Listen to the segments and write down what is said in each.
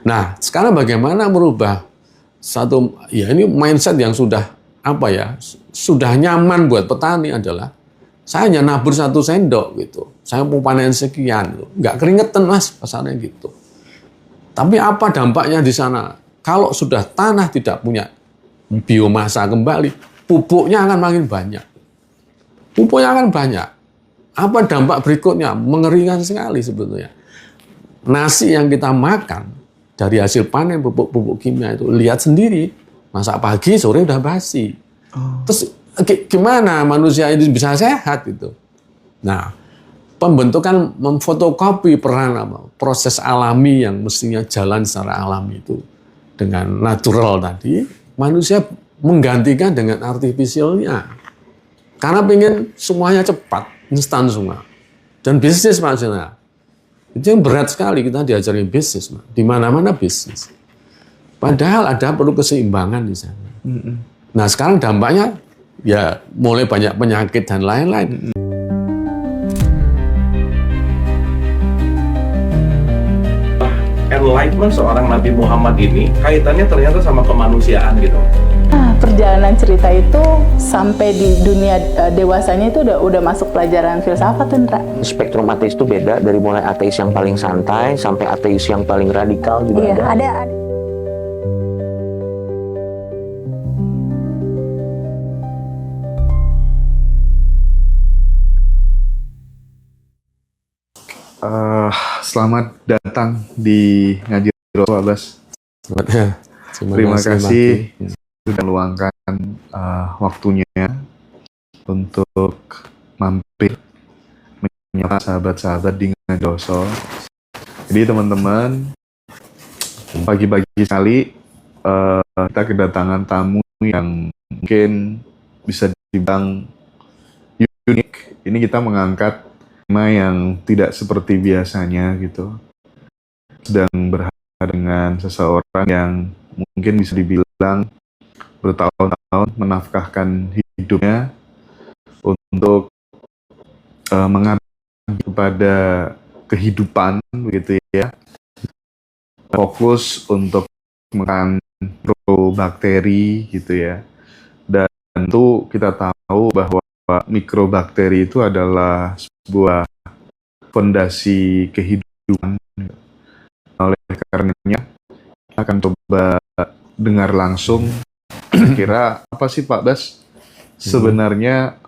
Nah, sekarang bagaimana merubah satu, ya ini mindset yang sudah apa ya, sudah nyaman buat petani adalah saya hanya nabur 1 sendok gitu, saya mau panen sekian, gitu. Nggak keringetan mas pasarnya gitu. Tapi apa dampaknya di sana? Kalau sudah tanah tidak punya biomasa kembali, pupuknya akan makin banyak. Pupuknya akan banyak. Apa dampak berikutnya? Mengerikan sekali sebetulnya. Nasi yang kita makan dari hasil panen pupuk-pupuk kimia itu, lihat sendiri, masak pagi, sore udah basi. Terus gimana manusia ini bisa sehat gitu? Nah, pembentukan memfotokopi proses alami yang mestinya jalan secara alami itu dengan natural tadi, manusia menggantikan dengan artifisialnya. Karena pengen semuanya cepat, instan semua. Dan bisnis maksudnya. Itu yang berat sekali kita diajarin bisnis, di mana-mana bisnis. Padahal ada perlu keseimbangan di sana. Nah sekarang dampaknya ya mulai banyak penyakit dan lain-lain. Enlightenment seorang Nabi Muhammad ini kaitannya ternyata sama kemanusiaan gitu. Perjalanan cerita itu sampai di dunia dewasanya itu udah masuk pelajaran filsafat, Indra. Spektrum ateis itu beda, dari mulai ateis yang paling santai sampai ateis yang paling radikal juga Iya, ada. Selamat datang di Ngaji Rasul, Abbas. Terima kasih sudah meluangkan waktunya untuk mampir menyapa sahabat-sahabat di Ngaji Rasul. Jadi teman-teman, pagi-pagi sekali kita kedatangan tamu yang mungkin bisa dibilang unik. Ini kita mengangkat tema yang tidak seperti biasanya gitu. Sedang berhadapan dengan seseorang yang mungkin bisa dibilang bertahun-tahun menafkahkan hidupnya untuk mengabdi kepada kehidupan begitu ya. Fokus untuk makan mikrobakteri gitu ya. Dan tentu kita tahu bahwa mikrobakteri itu adalah sebuah fondasi kehidupan. Oleh karenanya kita akan coba dengar langsung kira apa sih Pak Bas sebenarnya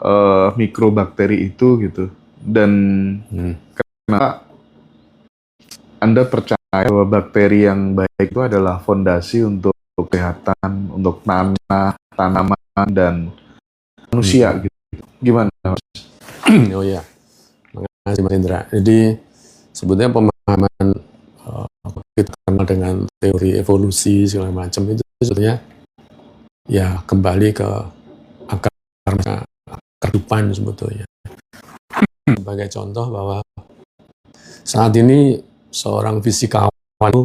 mikrobakteri itu gitu, dan kenapa Anda percaya bahwa bakteri yang baik itu adalah fondasi untuk kesehatan, untuk tanah, tanaman, dan manusia gitu. Gimana Mas? Oh ya, makasih Mas Indra. Jadi sebetulnya pemahaman kita kenal dengan teori evolusi segala macam itu sebetulnya ya kembali ke akar kehidupan sebetulnya. Sebagai contoh bahwa saat ini seorang fisikawan itu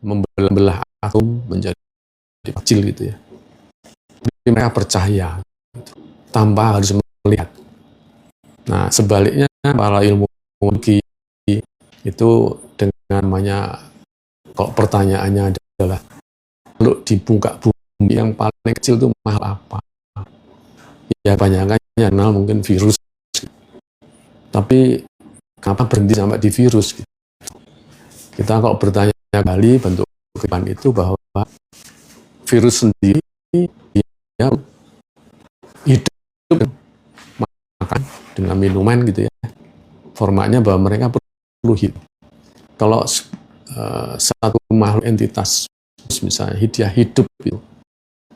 membelah atom menjadi kecil gitu ya. Jadi mereka percaya gitu, tanpa harus melihat. Nah sebaliknya para ilmuwan itu dengan namanya, kalau pertanyaannya adalah kalau di muka bumi yang paling kecil itu makhluk apa? Ya kebanyakannya kenal mungkin virus. Tapi kenapa berhenti sampai di virus? Kita kalau bertanya kembali bentuk kehidupan itu bahwa virus sendiri ya hidup makan dengan minuman gitu ya. Formatnya bahwa mereka perlu hidup. Kalau satu makhluk entitas misalnya dia hidup itu,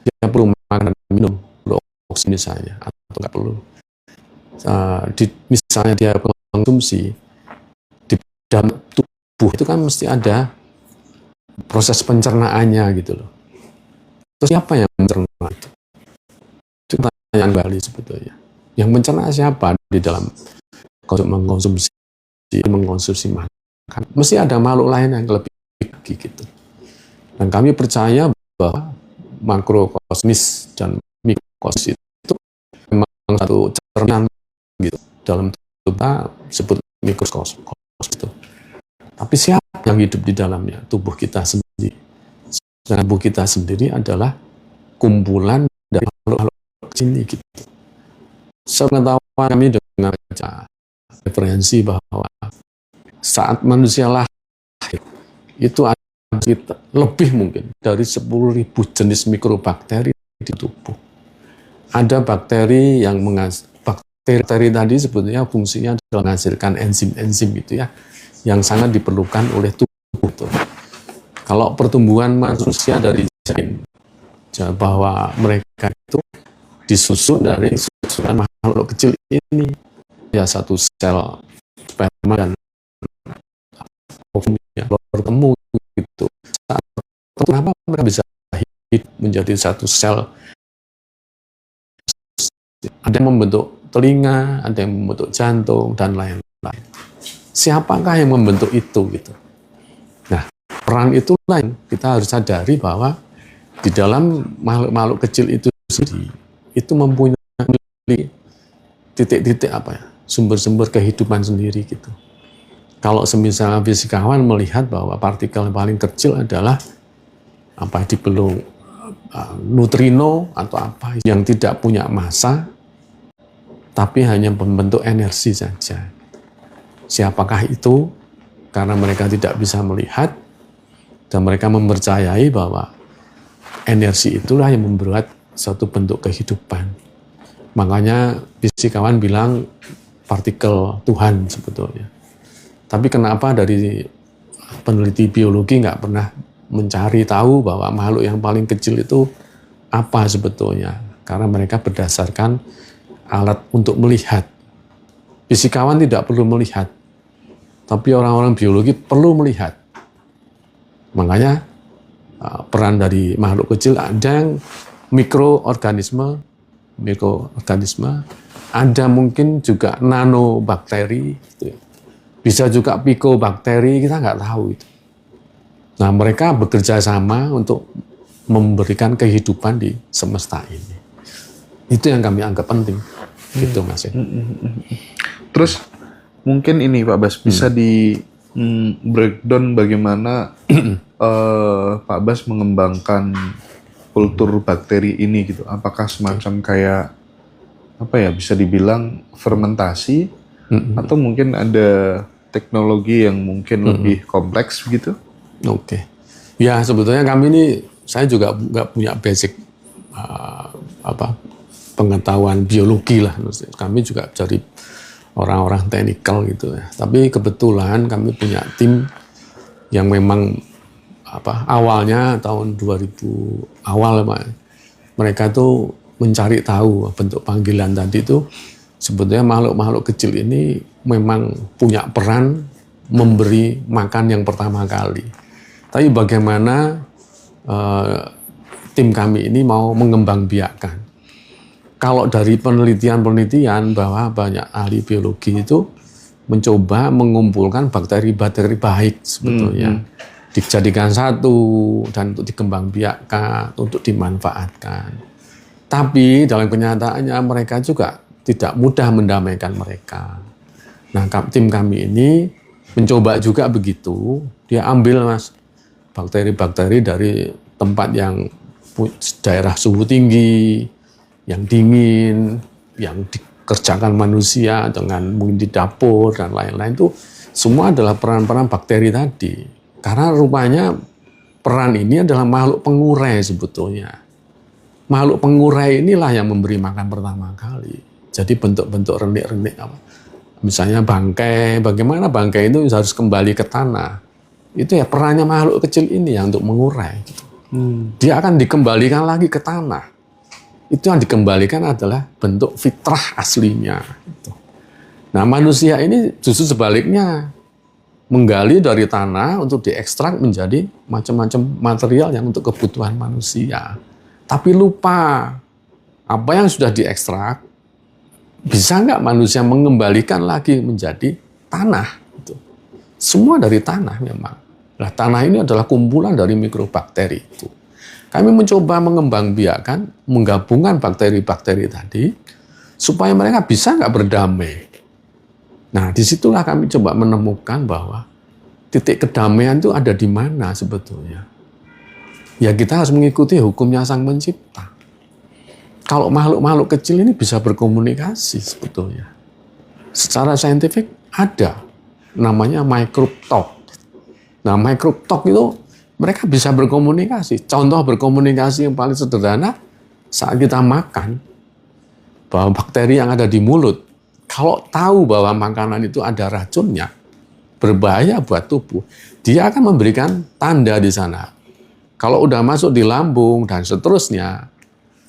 dia perlu makan dan minum, perlu oksigen misalnya, atau nggak perlu. Misalnya dia konsumsi di dalam tubuh itu kan mesti ada proses pencernaannya gitu loh. Terus siapa yang mencerna itu? Itu pertanyaan kembali sebetulnya. Yang mencerna siapa di dalam mengkonsumsi makan? Mesti ada makhluk lain yang lebih lagi gitu. Dan kami percaya bahwa makrokosmis dan mikrokosmis itu memang satu cerminan gitu dalam tubuh kita, sebut mikrokosmos itu. Tapi siapa yang hidup di dalamnya? Tubuh kita sendiri. Dan tubuh kita sendiri adalah kumpulan dari makhluk-makhluk kecil ini gitu. Sepengetahuan kami dengan baca referensi bahwa saat manusia lahir itu ada lebih mungkin dari 10.000 jenis mikrobakteri di tubuh. Ada bakteri yang bakteri tadi sebetulnya fungsinya adalah menghasilkan enzim-enzim gitu ya, yang sangat diperlukan oleh tubuh itu. Kalau pertumbuhan manusia dari janin, bahwa mereka itu disusun dari susunan makhluk kecil ini, ya satu sel sperma dan ovum ya, bertemu gitu. Kenapa mereka bisa hidup menjadi satu sel? Ada yang membentuk telinga, ada yang membentuk jantung, dan lain-lain. Siapakah yang membentuk itu gitu? Nah, peran itulah yang kita harus sadari bahwa di dalam makhluk-makhluk kecil itu sendiri itu mempunyai titik-titik apa ya, sumber-sumber kehidupan sendiri gitu. Kalau semisal fisikawan melihat bahwa partikel yang paling kecil adalah apa dibelung neutrino atau apa yang tidak punya massa tapi hanya membentuk energi saja. Siapakah itu? Karena mereka tidak bisa melihat dan mereka mempercayai bahwa energi itulah yang membuat suatu bentuk kehidupan. Makanya fisikawan bilang partikel Tuhan sebetulnya. Tapi kenapa dari peneliti biologi nggak pernah mencari tahu bahwa makhluk yang paling kecil itu apa sebetulnya? Karena mereka berdasarkan alat untuk melihat. Fisikawan tidak perlu melihat, tapi orang-orang biologi perlu melihat. Makanya peran dari makhluk kecil ada yang mikroorganisme, ada mungkin juga nanobakteri, gitu. Bisa juga pikobakteri, kita nggak tahu itu. Nah, mereka bekerja sama untuk memberikan kehidupan di semesta ini. Itu yang kami anggap penting. Gitu, Mas. Terus mungkin ini Pak Bas bisa di breakdown bagaimana Pak Bas mengembangkan kultur bakteri ini gitu. Apakah semacam kayak apa ya, bisa dibilang fermentasi atau mungkin ada teknologi yang mungkin lebih kompleks gitu? Oke. Ya, sebetulnya kami ini, saya juga nggak punya basic pengetahuan biologi lah. Kami juga dari orang-orang teknikal gitu ya. Tapi kebetulan kami punya tim yang memang awalnya tahun 2000 awal Pak. Mereka tuh mencari tahu bentuk panggilan tadi itu sebetulnya makhluk-makhluk kecil ini memang punya peran memberi makan yang pertama kali. Tapi bagaimana tim kami ini mau mengembangbiakkan? Kalau dari penelitian bahwa banyak ahli biologi itu mencoba mengumpulkan bakteri-bakteri baik sebetulnya. Dijadikan satu dan untuk dikembangbiakkan, untuk dimanfaatkan. Tapi dalam kenyataannya mereka juga tidak mudah mendamaikan mereka. Nah, tim kami ini mencoba juga begitu. Dia ambil bakteri-bakteri dari tempat yang daerah suhu tinggi, yang dingin, yang dikerjakan manusia dengan mungkin di dapur dan lain-lain, itu semua adalah peran-peran bakteri tadi. Karena rupanya peran ini adalah makhluk pengurai sebetulnya. Makhluk pengurai inilah yang memberi makan pertama kali. Jadi bentuk-bentuk renik-renik misalnya bangkai, bagaimana bangkai itu harus kembali ke tanah. Itu ya perannya makhluk kecil ini ya untuk mengurai. Gitu. Dia akan dikembalikan lagi ke tanah. Itu yang dikembalikan adalah bentuk fitrah aslinya. Gitu. Nah, manusia ini justru sebaliknya menggali dari tanah untuk diekstrak menjadi macam-macam material yang untuk kebutuhan manusia. Tapi lupa apa yang sudah diekstrak, bisa nggak manusia mengembalikan lagi menjadi tanah? Gitu. Semua dari tanah memang. Nah, tanah ini adalah kumpulan dari mikrobakteri itu. Kami mencoba mengembangbiakkan, menggabungkan bakteri-bakteri tadi, supaya mereka bisa nggak berdamai. Nah, disitulah kami coba menemukan bahwa titik kedamaian itu ada di mana sebetulnya? Ya kita harus mengikuti hukumnya Sang Pencipta. Kalau makhluk-makhluk kecil ini bisa berkomunikasi sebetulnya. Secara saintifik ada, namanya microbe talk. Nah, microbe talk itu mereka bisa berkomunikasi. Contoh berkomunikasi yang paling sederhana saat kita makan, bahwa bakteri yang ada di mulut, kalau tahu bahwa makanan itu ada racunnya, berbahaya buat tubuh, dia akan memberikan tanda di sana. Kalau udah masuk di lambung dan seterusnya,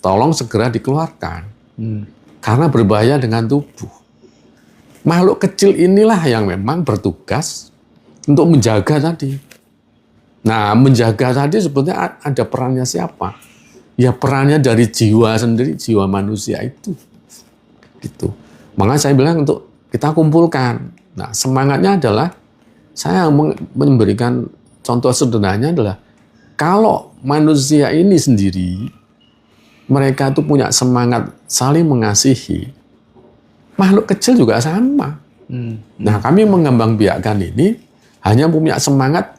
tolong segera dikeluarkan. Karena berbahaya dengan tubuh. Makhluk kecil inilah yang memang bertugas untuk menjaga tadi. Nah, menjaga tadi sebetulnya ada perannya siapa? Ya perannya dari jiwa sendiri, jiwa manusia itu. Gitu. Makanya saya bilang untuk kita kumpulkan. Nah, semangatnya adalah saya memberikan contoh sederhananya adalah kalau manusia ini sendiri mereka itu punya semangat saling mengasihi, makhluk kecil juga sama. Nah, kami mengembangbiakkan ini hanya punya semangat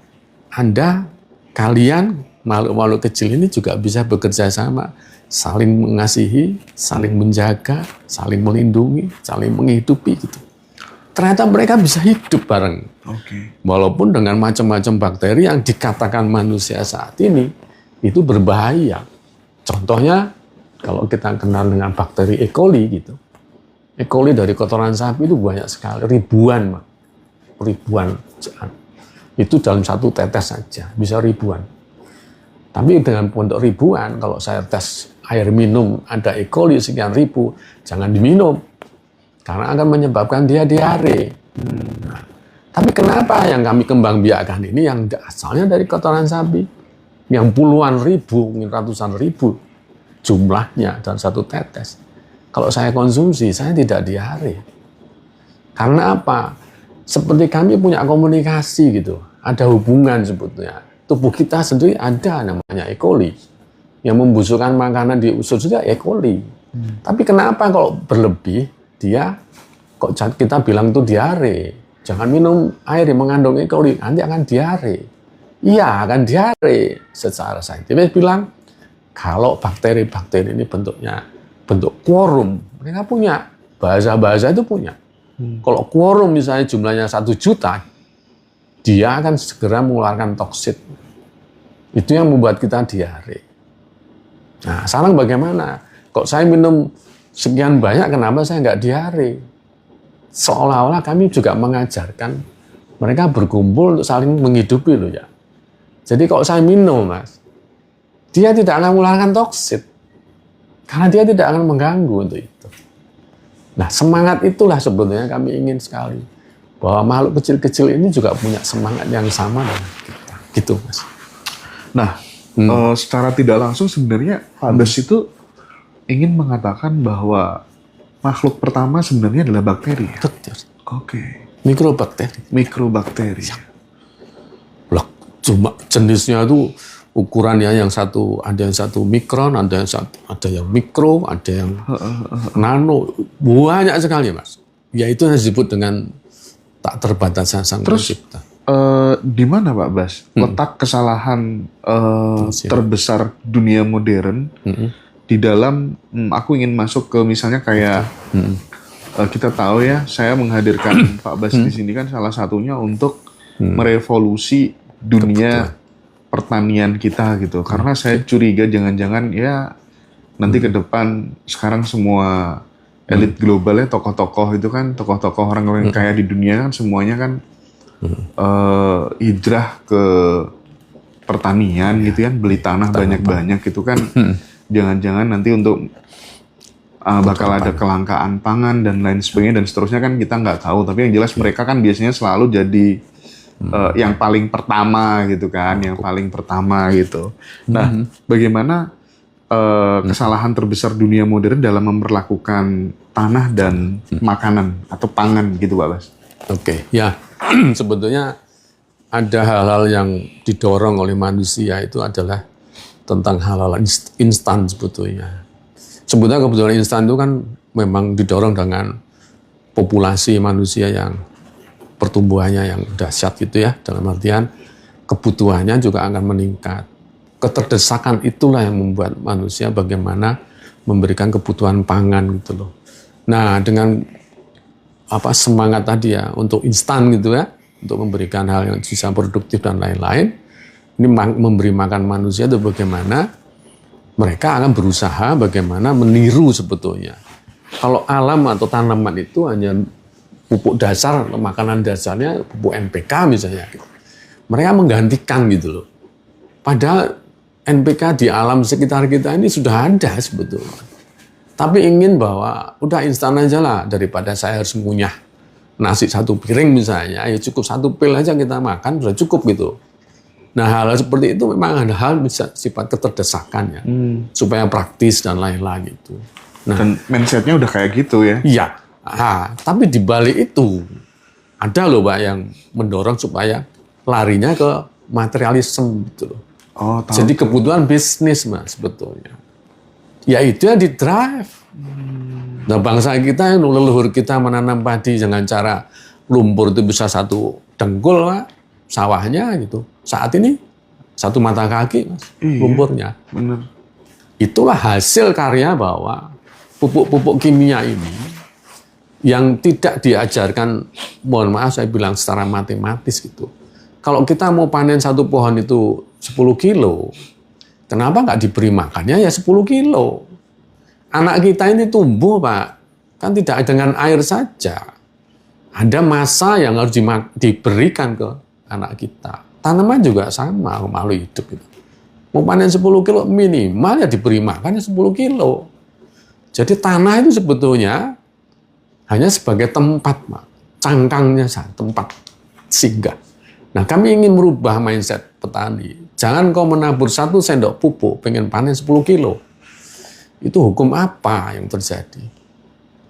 Anda, kalian, makhluk-makhluk kecil ini juga bisa bekerja sama, saling mengasihi, saling menjaga, saling melindungi, saling menghidupi gitu. Ternyata mereka bisa hidup bareng. Walaupun dengan macam-macam bakteri yang dikatakan manusia saat ini itu berbahaya. Contohnya kalau kita kenal dengan bakteri E. coli gitu. E. coli dari kotoran sapi itu banyak sekali, ribuan. Itu dalam satu tetes saja, bisa ribuan. Tapi dengan untuk ribuan, kalau saya tes air minum ada E. coli sekian ribu, jangan diminum. Karena akan menyebabkan dia diare. Nah, tapi kenapa yang kami kembangbiakkan ini yang asalnya dari kotoran sapi? Yang puluhan ribu, mungkin ratusan ribu jumlahnya dalam satu tetes. Kalau saya konsumsi, saya tidak diare. Karena apa? Seperti kami punya komunikasi gitu. Ada hubungan sebetulnya. Tubuh kita sendiri ada namanya E. coli. Yang membusukkan makanan di usus juga E. coli. Tapi kenapa kalau berlebih, dia kok kita bilang itu diare. Jangan minum air yang mengandung E. coli, nanti akan diare. Iya, akan diare. Secara saintifik bilang, kalau bakteri-bakteri ini bentuknya bentuk quorum, mereka punya bahasa-bahasa itu punya. Kalau quorum misalnya jumlahnya 1 juta, dia akan segera mengeluarkan toksit. Itu yang membuat kita diare. Nah, sekarang bagaimana? Kok saya minum sekian banyak, kenapa saya nggak diare? Seolah-olah kami juga mengajarkan mereka berkumpul untuk saling menghidupi loh ya. Jadi kalau saya minum, Mas, dia tidak akan mengeluarkan toksit. Karena dia tidak akan mengganggu untuk itu. Nah, semangat itulah sebetulnya kami ingin sekali. Bahwa makhluk kecil-kecil ini juga punya semangat yang sama dengan kita. Gitu, Mas. Nah, secara tidak langsung sebenarnya Pak Bas itu ingin mengatakan bahwa makhluk pertama sebenarnya adalah bakteri. Betul. Oke. Mikrobakteri. Ya. Loh, cuma jenisnya itu ukurannya yang satu, ada yang 1 mikron, ada yang mikro, ada yang nano, banyak sekali, Mas. Ya itu yang disebut dengan tak terbatasnya Sang Pencipta. Di mana Pak Bas letak kesalahan terbesar dunia modern di dalam aku ingin masuk ke misalnya kayak kita tahu ya, saya menghadirkan Pak Bas di sini kan salah satunya untuk merevolusi dunia pertanian kita gitu. Karena saya curiga jangan-jangan ya nanti ke depan sekarang semua elit globalnya tokoh-tokoh itu kan tokoh-tokoh orang-orang kaya di dunia kan semuanya kan hijrah ke pertanian gitu kan, beli tanah banyak-banyak gitu kan. Jangan-jangan nanti untuk bakal ada kelangkaan pangan dan lain sebagainya dan seterusnya kan kita nggak tahu. Tapi yang jelas mereka kan biasanya selalu jadi yang paling pertama gitu kan, yang paling pertama gitu. Nah, bagaimana kesalahan terbesar dunia modern dalam memperlakukan tanah dan makanan atau pangan gitu Pak Bas? Oke, ya sebetulnya ada hal-hal yang didorong oleh manusia itu adalah tentang hal-hal instan sebetulnya. Sebetulnya kebutuhan instan itu kan memang didorong dengan populasi manusia yang pertumbuhannya yang dahsyat gitu ya, dalam artian kebutuhannya juga akan meningkat. Keterdesakan itulah yang membuat manusia bagaimana memberikan kebutuhan pangan gitu loh. Nah, dengan semangat tadi ya untuk instan gitu ya, untuk memberikan hal yang bisa produktif dan lain-lain, ini memberi makan manusia itu bagaimana mereka akan berusaha bagaimana meniru sebetulnya. Kalau alam atau tanaman itu hanya pupuk dasar, makanan dasarnya pupuk NPK misalnya. Mereka menggantikan gitu loh. Padahal NPK di alam sekitar kita ini sudah ada sebetulnya. Tapi ingin bahwa udah instan aja lah, daripada saya harus ngunyah nasi 1 piring misalnya, ya cukup 1 pil aja kita makan, sudah cukup gitu. Nah, hal seperti itu memang ada hal bisa sifat keterdesakan ya, supaya praktis dan lain-lain itu. Nah, Dan mindset-nya udah kayak gitu ya? iya. Tapi di balik itu ada loh Pak yang mendorong supaya larinya ke materialisme gitu loh. Oh, tahu. Jadi kebutuhan bisnis Mas sebetulnya. Ya itu yang di drive. Nah, bangsa kita, leluhur kita menanam padi dengan cara lumpur itu bisa 1 dengkul Pak, sawahnya gitu. Saat ini 1 mata kaki Mas, lumpurnya. Bener. Itulah hasil karya bahwa pupuk-pupuk kimia ini yang tidak diajarkan, mohon maaf saya bilang secara matematis gitu. Kalau kita mau panen 1 pohon itu 10 kilo, kenapa nggak diberi makannya ya 10 kilo? Anak kita ini tumbuh Pak, kan tidak dengan air saja. Ada masa yang harus diberikan ke anak kita. Tanaman juga sama, makhluk hidup itu. Mau panen 10 kilo minimal ya diberi makannya 10 kilo. Jadi tanah itu sebetulnya hanya sebagai tempat, Pak. Cangkangnya tempat singgah. Nah, kami ingin merubah mindset petani. Jangan kau menabur 1 sendok pupuk, pengen panen 10 kilo. Itu hukum apa yang terjadi?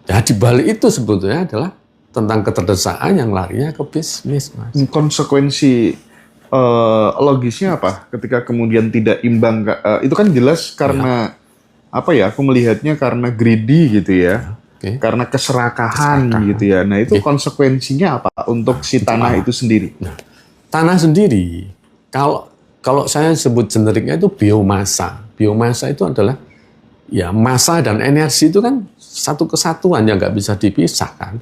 Ya, di balik itu sebetulnya adalah tentang keterdesaan yang larinya ke bisnis, Mas. Konsekuensi logisnya apa ketika kemudian tidak imbang? Itu kan jelas karena apa ya? Aku melihatnya karena greedy gitu ya. Okay. Karena keserakahan gitu ya. Nah, itu konsekuensinya apa untuk si tanah itu sendiri? Nah, tanah sendiri, kalau saya sebut generiknya itu biomasa. Biomasa itu adalah ya massa dan energi itu kan satu kesatuan yang nggak bisa dipisahkan.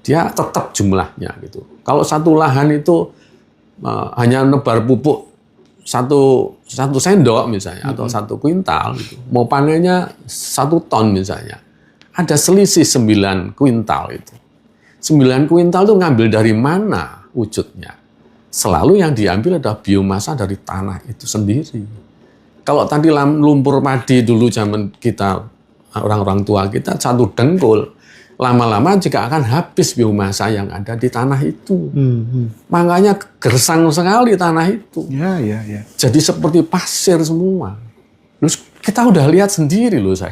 Dia tetap jumlahnya gitu. Kalau satu lahan itu hanya nebar pupuk satu sendok misalnya atau 1 kuintal gitu. Mau panennya 1 ton misalnya. Ada selisih 9 kuintal itu. 9 kuintal itu ngambil dari mana wujudnya? Selalu yang diambil adalah biomasa dari tanah itu sendiri. Kalau tadi lumpur padi dulu zaman kita, orang-orang tua kita 1 dengkul, lama-lama juga akan habis biomasa yang ada di tanah itu. Makanya gersang sekali tanah itu. Ya. Jadi seperti pasir semua. Terus kita udah lihat sendiri loh saya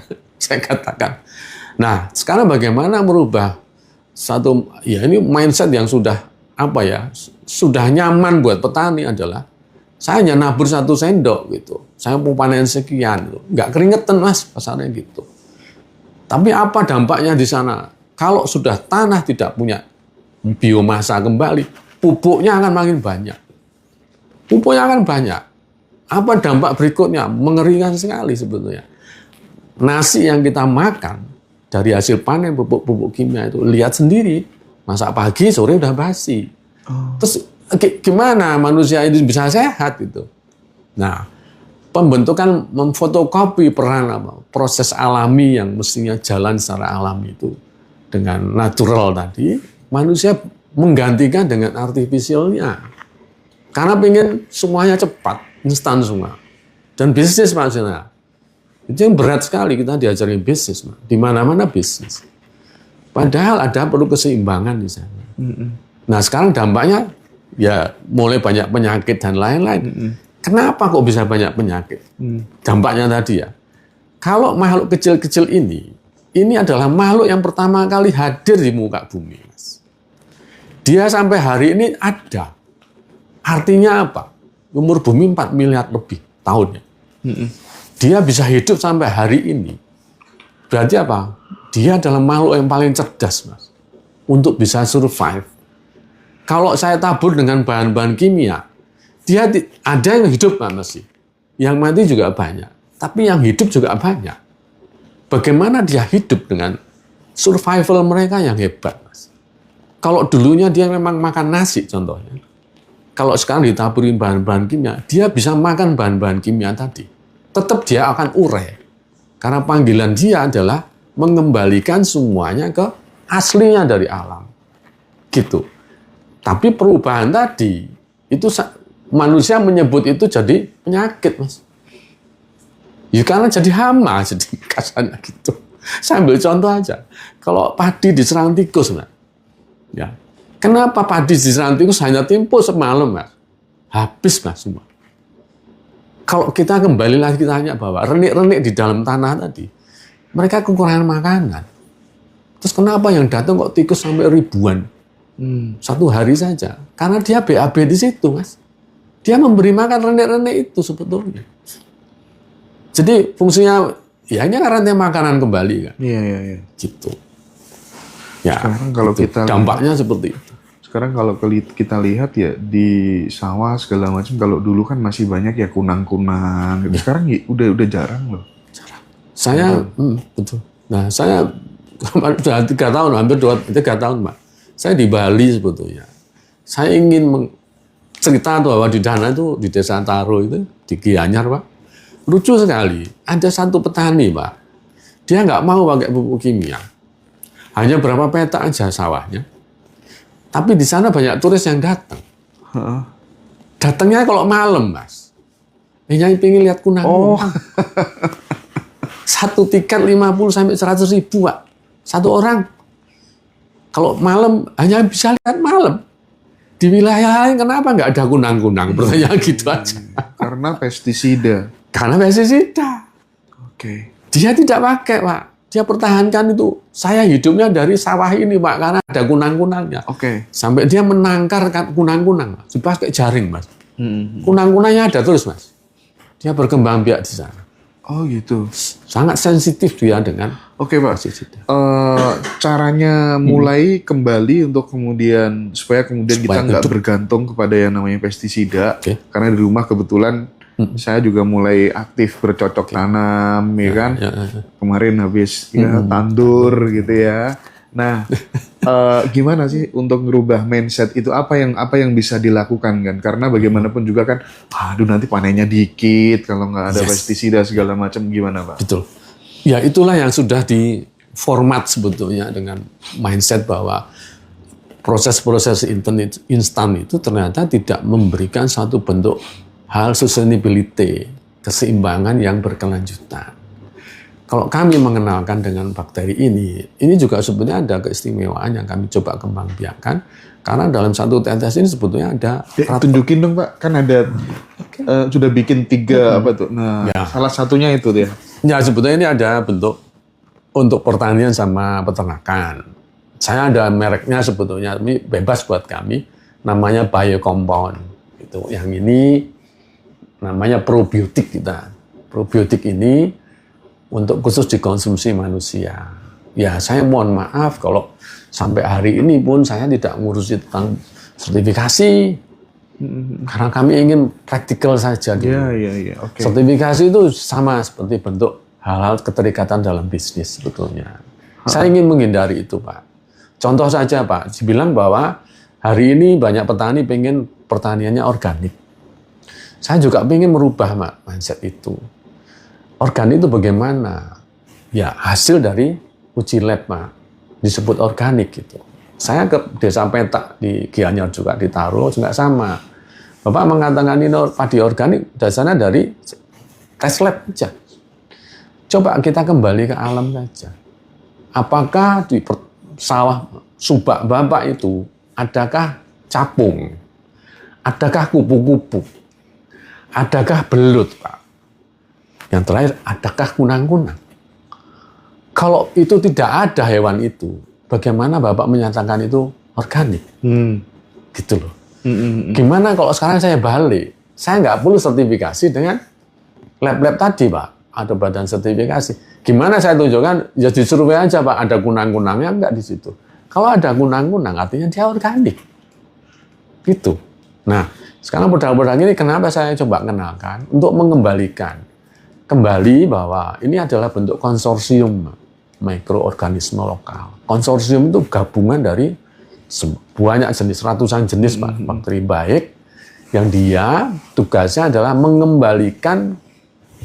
katakan. Nah, sekarang bagaimana merubah ya ini mindset yang sudah sudah nyaman buat petani adalah saya hanya nabur 1 sendok gitu. Saya mau panen sekian, gitu. Nggak keringetan Mas pasarnya gitu. Tapi apa dampaknya di sana? Kalau sudah tanah tidak punya biomasa kembali, pupuknya akan makin banyak. Pupuknya akan banyak. Apa dampak berikutnya? Mengerikan sekali sebetulnya. Nasi yang kita makan dari hasil panen pupuk-pupuk kimia itu, lihat sendiri, masak pagi, sore udah basi. Terus gimana manusia ini bisa sehat gitu? Nah, pembentukan memfotokopi proses alami yang mestinya jalan secara alami itu dengan natural tadi, manusia menggantikan dengan artifisialnya. Karena pengen semuanya cepat, instan semua. Dan bisnis maksudnya. Itu yang berat sekali kita diajarin bisnis. Di mana-mana bisnis. Padahal ada perlu keseimbangan di sana. Nah sekarang dampaknya ya mulai banyak penyakit dan lain-lain. Kenapa kok bisa banyak penyakit? Dampaknya tadi ya. Kalau makhluk kecil-kecil ini adalah makhluk yang pertama kali hadir di muka bumi. Mas. Dia sampai hari ini ada. Artinya apa? Umur bumi 4 miliar lebih tahunnya. Dia bisa hidup sampai hari ini. Berarti apa? Dia adalah makhluk yang paling cerdas, Mas. Untuk bisa survive. Kalau saya tabur dengan bahan-bahan kimia, dia ada yang hidup masih, yang mati juga banyak, tapi yang hidup juga banyak. Bagaimana dia hidup dengan survival mereka yang hebat, Mas? Kalau dulunya dia memang makan nasi contohnya, kalau sekarang ditaburin bahan-bahan kimia, dia bisa makan bahan-bahan kimia tadi. Tetap dia akan urai. Karena panggilan dia adalah mengembalikan semuanya ke aslinya dari alam. Gitu. Tapi perubahan tadi, itu manusia menyebut itu jadi penyakit, Mas. Ya karena jadi hama, jadi kasarnya gitu. Saya ambil contoh aja. Kalau padi diserang tikus, Mas. Ya. Kenapa padi diserang tikus hanya tempo semalam, Mas? Habis, Mas, semua. Kalau kita kembali lagi kita tanya bahwa renik-renik di dalam tanah tadi, mereka kekurangan makanan. Terus kenapa yang datang kok tikus sampai ribuan? Satu hari saja. Karena dia BAB di situ, Mas. Dia memberi makan renik-renik itu sebetulnya. Jadi fungsinya, ya ini rantai makanan kembali kan. Iya. Gitu. Ya, Sekarang kalau gitu. kita Dampaknya seperti itu. Sekarang kalau kita lihat ya di sawah segala macam, kalau dulu kan masih banyak ya kunang-kunang. Sekarang ya udah jarang loh. Saya, betul. Nah, saya sudah 3 tahun, hampir 3 tahun, Pak. Saya di Bali sebetulnya. Saya ingin cerita bahwa di Dana itu, di Desa Taro itu, di Gianyar, Pak. Lucu sekali. Ada satu petani, Pak. Dia nggak mau pakai pupuk kimia. Hanya berapa petak aja sawahnya. Tapi di sana banyak turis yang datang. Datangnya kalau malam, Mas. Yang pengen lihat kunang-kunang. Satu tiket 50 sampai 100 ribu, Pak. Satu orang. Kalau malam hanya bisa lihat malam. Di wilayah lain kenapa nggak ada kunang-kunang? Pertanyaan gitu aja. Karena pestisida. Karena pestisida. Oke. Dia tidak pakai, Pak. Dia pertahankan itu. Saya hidupnya dari sawah ini, Pak, karena ada kunang-kunangnya. Oke. Sampai dia menangkar kunang-kunang, Mas. Dipakai jaring, Mas. Kunang-kunangnya ada terus, Mas. Dia berkembang biak di sana. Oh gitu. Sangat sensitif dia dengan Oke, Pak. pestisida. Caranya mulai kembali untuk kemudian supaya kemudian Supaya kita nggak hidup. bergantung kepada yang namanya pestisida. Oke. Karena di rumah kebetulan saya juga mulai aktif bercocok tanam, ya kan. Kemarin habis ya tandur gitu ya. Nah, gimana sih untuk merubah mindset itu, apa yang bisa dilakukan kan? Karena bagaimanapun juga kan, aduh nanti panennya dikit kalau nggak ada pestisida segala macam, gimana Pak? Betul. Ya itulah yang sudah diformat sebetulnya dengan mindset bahwa proses-proses instan itu ternyata tidak memberikan satu bentuk hal sustainability, keseimbangan yang berkelanjutan. Kalau kami mengenalkan dengan bakteri ini juga sebetulnya ada keistimewaan yang kami coba kembang biakan, karena dalam satu tetes ini sebetulnya ada tunjukin dong Pak, kan ada sudah bikin 3 apa tuh? Nah, salah satunya itu dia. Ya sebetulnya ini ada bentuk untuk pertanian sama peternakan. Saya ada mereknya sebetulnya, ini bebas buat kami, namanya biocompound. Itu yang ini namanya probiotik kita. Probiotik ini untuk khusus dikonsumsi manusia. Ya saya mohon maaf kalau sampai hari ini pun saya tidak ngurusi tentang sertifikasi. Karena kami ingin praktikal saja. Iya. Oke. Sertifikasi itu sama seperti bentuk hal-hal keterikatan dalam bisnis sebetulnya. Saya ingin menghindari itu, Pak. Contoh saja, Pak, dibilang bahwa hari ini banyak petani pengen pertaniannya organik. Saya juga ingin merubah, Pak, mindset itu. Organik itu bagaimana? Ya hasil dari uji lab, Pak. Disebut organik gitu. Saya ke Desa Petak di Gianyar juga di Taro juga sama. Bapak mengatakan ini padi organik dasarnya dari tes lab saja. Coba kita kembali ke alam saja. Apakah di sawah subak Bapak itu adakah capung? Adakah kupu-kupu? Adakah belut, Pak? Yang terakhir, adakah kunang-kunang? Kalau itu tidak ada hewan itu, bagaimana Bapak menyatakan itu organik? Gitu loh. Gimana kalau sekarang saya balik? Saya nggak perlu sertifikasi dengan lab-lab tadi, Pak. Ada badan sertifikasi. Gimana saya tunjukkan? Ya disurvei aja, Pak. Ada kunang-kunangnya nggak di situ. Kalau ada kunang-kunang, artinya dia organik. Gitu. Nah, sekarang produk-produk ini kenapa saya coba kenalkan? Untuk mengembalikan kembali bahwa ini adalah bentuk konsorsium mikroorganisme lokal. Konsorsium itu gabungan dari banyak jenis, ratusan jenis bakteri baik yang dia tugasnya adalah mengembalikan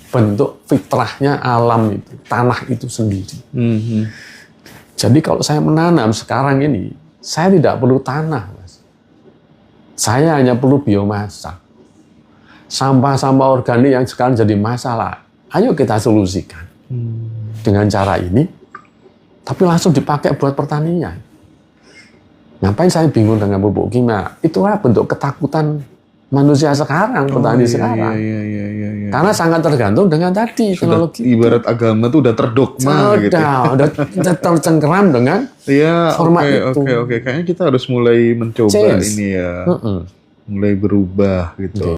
bentuk fitrahnya alam itu, tanah itu sendiri. Jadi kalau saya menanam sekarang ini, saya tidak perlu tanah, Mas. Saya hanya perlu biomasa. Sampah-sampah organik yang sekarang jadi masalah, ayo kita solusikan dengan cara ini, tapi langsung dipakai buat pertanian. Ngapain saya bingung dengan pupuk kimia? Itulah bentuk ketakutan manusia sekarang, petani sekarang. Iya. Karena sangat tergantung dengan tadi Sudah, teknologi. ibarat agama tuh udah terdogma gitu. Udah tercengkeram dengan Iya, format itu. oke. Kayaknya kita harus mulai mencoba Change. ini ya. Mulai berubah gitu.